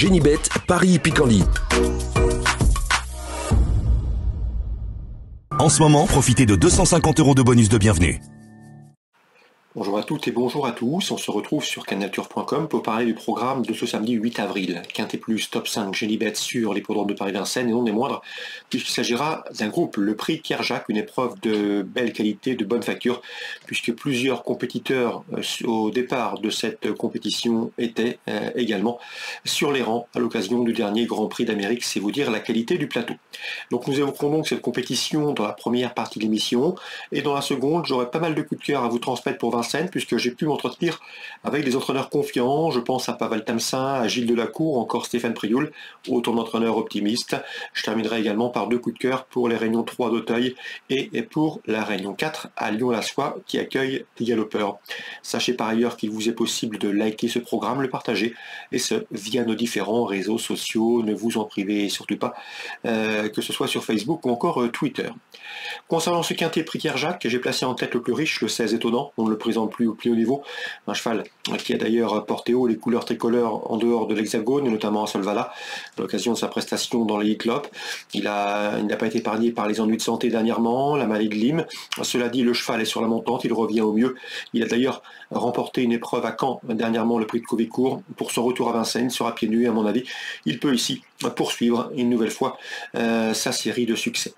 Génibet, Paris-Picanly. En ce moment, profitez de 250 € de bonus de bienvenue. Bonjour à toutes et bonjour à tous, on se retrouve sur canalturf.com pour parler du programme de ce samedi 8 avril. Quintet plus top 5 Génibet sur l'hippodrome de Paris-Vincennes et non des moindres, puisqu'il s'agira d'un groupe, le prix Kerjak, une épreuve de belle qualité, de bonne facture, puisque plusieurs compétiteurs au départ de cette compétition étaient également sur les rangs à l'occasion du dernier Grand Prix d'Amérique, c'est vous dire la qualité du plateau. Donc nous évoquerons donc cette compétition dans la première partie de l'émission, et dans la seconde, j'aurai pas mal de coups de cœur à vous transmettre pour Vincennes, puisque j'ai pu m'entretenir avec des entraîneurs confiants. Je pense à Pavel Tamsin, à Gilles Delacour, encore Stéphane Prioul, autant d'entraîneurs optimistes. Je terminerai également par deux coups de cœur pour les réunions 3 d'Auteuil et pour la réunion 4 à Lyon-la-Soie qui accueille des galopeurs. Sachez par ailleurs qu'il vous est possible de liker ce programme, le partager, et ce via nos différents réseaux sociaux. Ne vous en privez surtout pas, que ce soit sur Facebook ou encore Twitter. Concernant ce quintet prix Kerjak, j'ai placé en tête le plus riche, le 16 étonnant. On ne le présente plus au plus haut niveau. Un cheval qui a d'ailleurs porté haut les couleurs tricolores en dehors de l'Hexagone, notamment à Solvala, à l'occasion de sa prestation dans l'Elite Lopp. Il n'a pas été épargné par les ennuis de santé dernièrement, la maladie de Lyme. Cela dit, le cheval est sur la montante, il revient au mieux. Il a d'ailleurs remporté une épreuve à Caen dernièrement, le prix de Couvécourt. Pour son retour à Vincennes, sera pieds nus à mon avis. Il peut ici poursuivre une nouvelle fois sa série de succès.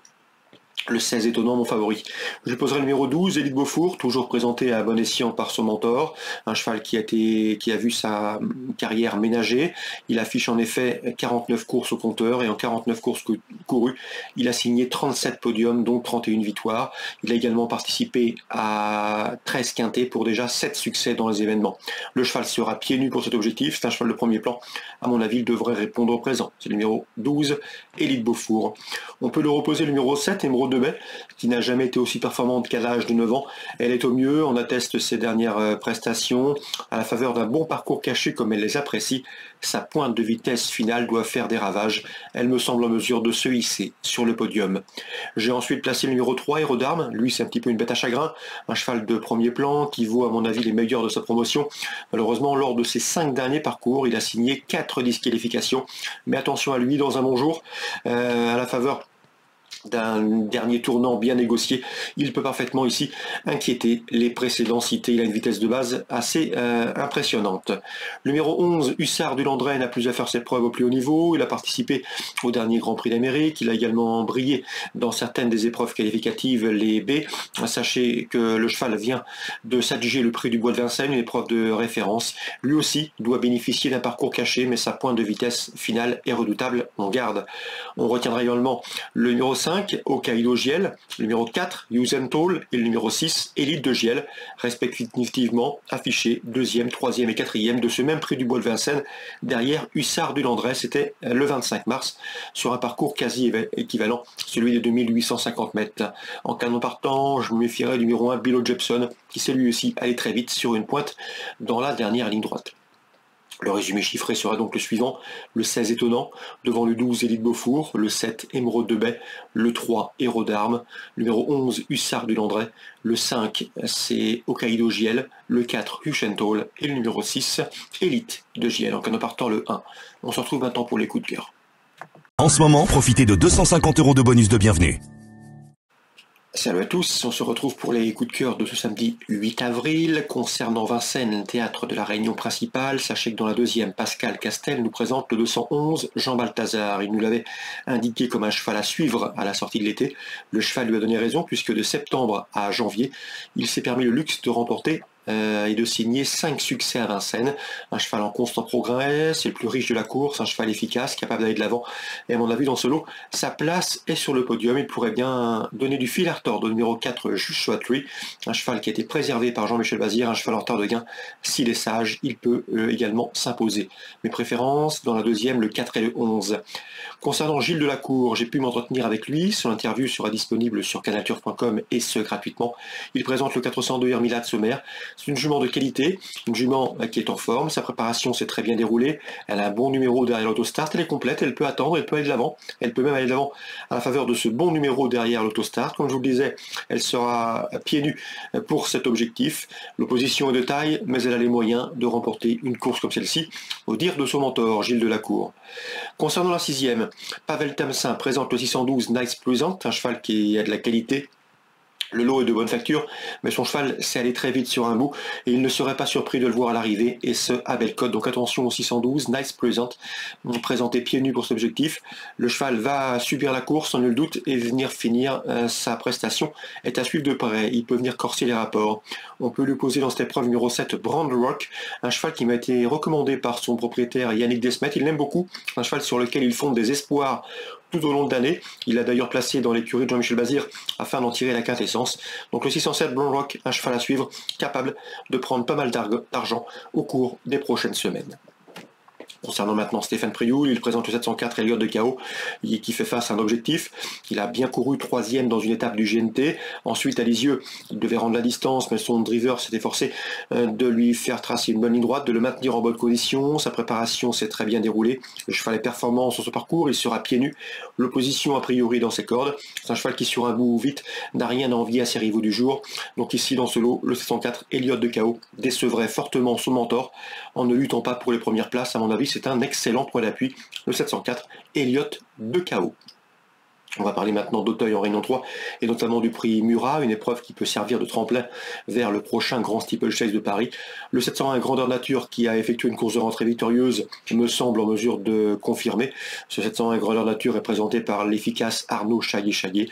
Le 16 étonnant, mon favori. Je poserai le numéro 12, Élite Beaufour, toujours présenté à bon escient par son mentor. Un cheval qui a vu sa carrière ménagée. Il affiche en effet 49 courses au compteur et en 49 courses courues, il a signé 37 podiums, dont 31 victoires. Il a également participé à 13 quintets pour déjà 7 succès dans les événements. Le cheval sera pieds nus pour cet objectif. C'est un cheval de premier plan. À mon avis, il devrait répondre au présent. C'est le numéro 12, Élite Beaufour. On peut le reposer le numéro 7, numéro 2 mai, qui n'a jamais été aussi performante qu'à l'âge de 9 ans. Elle est au mieux, on atteste ses dernières prestations. À la faveur d'un bon parcours caché comme elle les apprécie, sa pointe de vitesse finale doit faire des ravages. Elle me semble en mesure de se hisser sur le podium. J'ai ensuite placé le numéro 3, Héros d'Armes. Lui, c'est un petit peu une bête à chagrin, un cheval de premier plan qui vaut à mon avis les meilleurs de sa promotion. Malheureusement, lors de ses 5 derniers parcours, il a signé 4 disqualifications. Mais attention à lui dans un bon jour, à la faveur d'un dernier tournant bien négocié, il peut parfaitement ici inquiéter les précédents cités. Il a une vitesse de base assez impressionnante. Le numéro 11, Hussard du Landré, n'a plus à faire ses preuves au plus haut niveau. Il a participé au dernier Grand Prix d'Amérique. Il a également brillé dans certaines des épreuves qualificatives, les B. Sachez que le cheval vient de s'adjuger le prix du Bois de Vincennes, une épreuve de référence. Lui aussi doit bénéficier d'un parcours caché, mais sa pointe de vitesse finale est redoutable. On garde. On retiendra également le numéro 5, Hokkaido Giel, le numéro 4, Yuzental et le numéro 6, Élite de Giel, respectivement affichés 2e, 3e et 4e de ce même prix du Bois de Vincennes, derrière Hussard du Landré. C'était le 25 mars, sur un parcours quasi équivalent, celui de 2850 mètres. En canon partant, je me méfierais du numéro 1, Billo Jepson, qui s'est lui aussi allé très vite sur une pointe dans la dernière ligne droite. Le résumé chiffré sera donc le suivant: le 16 étonnant, devant le 12 Élite Beaufour, le 7 Émeraude de Baie, le 3 Héros d'Armes, le numéro 11 Hussard du Landré, le 5 c'est Hokkaido Giel, le 4 Huschenthal et le numéro 6 Élite de Giel. En cas partant le 1. On se retrouve maintenant pour les coups de cœur. En ce moment, profitez de 250 € de bonus de bienvenue. Salut à tous, on se retrouve pour les coups de cœur de ce samedi 8 avril. Concernant Vincennes, théâtre de la réunion principale, sachez que dans la deuxième, Pascal Castel nous présente le 211 Jean Balthazar. Il nous l'avait indiqué comme un cheval à suivre à la sortie de l'été. Le cheval lui a donné raison puisque de septembre à janvier, il s'est permis le luxe de remporter et de signer 5 succès à Vincennes. Un cheval en constant progrès, c'est le plus riche de la course, un cheval efficace, capable d'aller de l'avant. Et à mon avis, dans ce lot, sa place est sur le podium. Il pourrait bien donner du fil à retordre au numéro 4, Joshua Tree, un cheval qui a été préservé par Jean-Michel Bazir, un cheval en retard de gain. S'il est sage, il peut également s'imposer. Mes préférences, dans la deuxième, le 4 et le 11. Concernant Gilles Delacour, j'ai pu m'entretenir avec lui. Son interview sera disponible sur canalturf.com et ce gratuitement. Il présente le 402 Hermila de Sommer. C'est une jument de qualité, une jument qui est en forme, sa préparation s'est très bien déroulée, elle a un bon numéro derrière l'autostart, elle est complète, elle peut attendre, elle peut aller de l'avant, elle peut même aller de l'avant à la faveur de ce bon numéro derrière l'autostart. Comme je vous le disais, elle sera pieds nus pour cet objectif. L'opposition est de taille, mais elle a les moyens de remporter une course comme celle-ci, au dire de son mentor, Gilles Delacour. Concernant la 6e, Pavel Tamsin présente le 612 Nice Pleasant, un cheval qui a de la qualité. Le lot est de bonne facture, mais son cheval s'est allé très vite sur un bout et il ne serait pas surpris de le voir à l'arrivée, et ce à belle cote. Donc attention au 612, Nice Pleasant, présenté pieds nus pour cet objectif. Le cheval va subir la course, sans nul doute, et venir finir sa prestation est à suivre de près. Il peut venir corser les rapports. On peut lui poser dans cette épreuve numéro 7, Brand Rock, un cheval qui m'a été recommandé par son propriétaire Yannick Desmet. Il l'aime beaucoup, un cheval sur lequel il fonde des espoirs tout au long de l'année. Il l'a d'ailleurs placé dans l'écurie de Jean-Michel Bazir afin d'en tirer la quintessence. Donc le 607 Blond Rock, un cheval à suivre, capable de prendre pas mal d'argent au cours des prochaines semaines. Concernant maintenant Stéphane Prioul, il présente le 704 Elliott de KO, qui fait face à un objectif. Il a bien couru 3e dans une étape du GNT. Ensuite, à Lisieux, il devait rendre la distance, mais son driver s'était forcé de lui faire tracer une bonne ligne droite, de le maintenir en bonne condition. Sa préparation s'est très bien déroulée. Le cheval est performant sur ce parcours, il sera pieds nus. L'opposition a priori dans ses cordes. C'est un cheval qui, sur un bout vite, n'a rien à envier à ses rivaux du jour. Donc ici, dans ce lot, le 704 Elliott de KO décevrait fortement son mentor en ne luttant pas pour les premières places. À mon avis, c'est un excellent point d'appui, le 704 Elliott de KO. On va parler maintenant d'Auteuil en Réunion 3 et notamment du prix Murat, une épreuve qui peut servir de tremplin vers le prochain Grand Steeplechase de Paris. Le 701 Grandeur Nature, qui a effectué une course de rentrée victorieuse, me semble en mesure de confirmer. Ce 701 Grandeur Nature est présenté par l'efficace Arnaud Chaillet-Chaillet.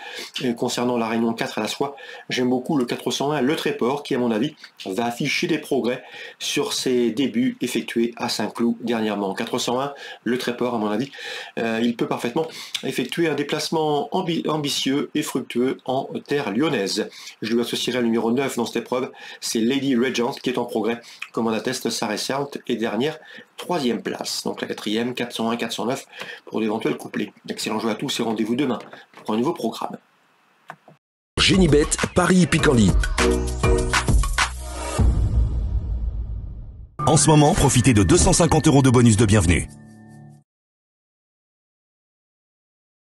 Concernant la Réunion 4 à la soie, j'aime beaucoup le 401 Le Tréport, qui à mon avis va afficher des progrès sur ses débuts effectués à Saint-Cloud dernièrement. 401 Le Tréport, à mon avis, il peut parfaitement effectuer un déplacement ambitieux et fructueux en terre lyonnaise. Je lui associerai le numéro 9 dans cette épreuve, c'est Lady Regent qui est en progrès, comme en atteste sa récente et dernière 3e place. Donc la 4e, 401, 409 pour d'éventuels couplets. Excellent jeu à tous et rendez-vous demain pour un nouveau programme. Génibet, Paris Picardie. En ce moment, profitez de 250 € de bonus de bienvenue.